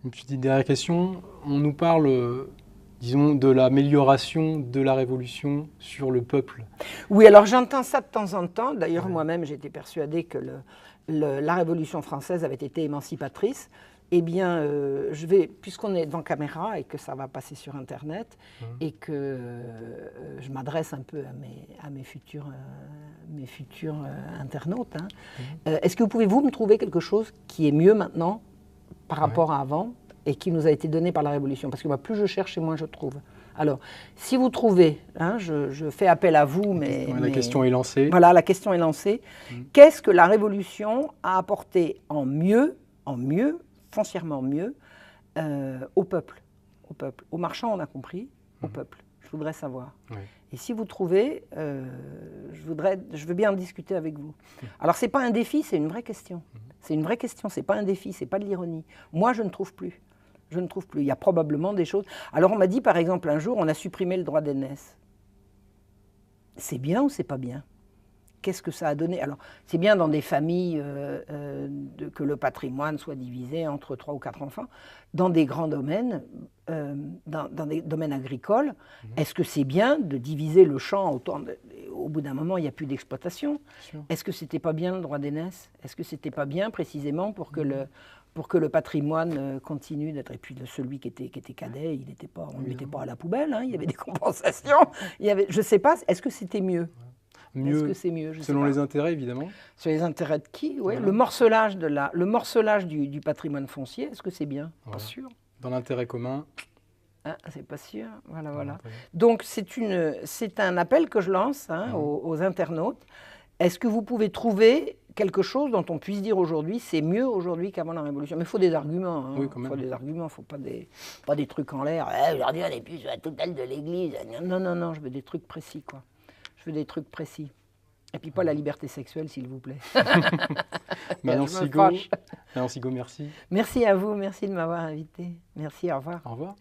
Une petite dernière question. On nous parle, disons, de l'amélioration de la Révolution sur le peuple. Oui, alors j'entends ça de temps en temps. D'ailleurs, Ouais. moi-même, j'étais persuadée que la Révolution française avait été émancipatrice. Eh bien, puisqu'on est devant caméra et que ça va passer sur Internet, et que je m'adresse un peu à mes futurs internautes, hein, est-ce que vous me trouver quelque chose qui est mieux maintenant par rapport à avant et qui nous a été donné par la Révolution? Parce que moi, plus je cherche et moins je trouve. Alors, si vous trouvez, hein, je fais appel à vous, La question est lancée. Voilà, la question est lancée. Qu'est-ce que la Révolution a apporté en mieux, foncièrement mieux, au peuple? Aux marchands, on a compris, au peuple. Je voudrais savoir. Oui. Et si vous trouvez, je veux bien en discuter avec vous. Alors, ce n'est pas un défi, c'est une vraie question. C'est une vraie question, ce n'est pas un défi, ce n'est pas de l'ironie. Moi, je ne trouve plus. Je ne trouve plus. Il y a probablement des choses. Alors, on m'a dit, par exemple, un jour, on a supprimé le droit d'aînesse. C'est bien ou c'est pas bien? Qu'est-ce que ça a donné? Alors, c'est bien dans des familles que le patrimoine soit divisé entre 3 ou 4 enfants. Dans des grands domaines, dans des domaines agricoles, est-ce que c'est bien de diviser le champ au bout d'un moment, il n'y a plus d'exploitation? Est-ce que c'était pas bien le droit d'aînesse? Est-ce que c'était pas bien précisément pour que le patrimoine continue d'être... Et puis celui qui était cadet, on ne le mettait pas à la poubelle, hein, il y avait des compensations. Je ne sais pas, est-ce que c'était mieux? Est-ce que c'est mieux? Selon les intérêts, évidemment. Sur les intérêts de qui? Oui. Voilà. Le morcelage du patrimoine foncier, est-ce que c'est bien? Voilà. Pas sûr. Dans l'intérêt commun. Ah, c'est pas sûr. Voilà. Donc, c'est un appel que je lance aux internautes. Est-ce que vous pouvez trouver quelque chose dont on puisse dire aujourd'hui, c'est mieux aujourd'hui qu'avant la Révolution? Mais il faut des arguments. Hein. Oui, quand même. Il faut des arguments, il ne faut pas des trucs en l'air. Aujourd'hui, on n'est plus sur la tutelle de l'Église. Non, je veux des trucs précis, quoi. Je veux des trucs précis. Et puis pas la liberté sexuelle, s'il vous plaît. Manon Sigaud, merci. Merci à vous, merci de m'avoir invité. Merci, au revoir. Au revoir.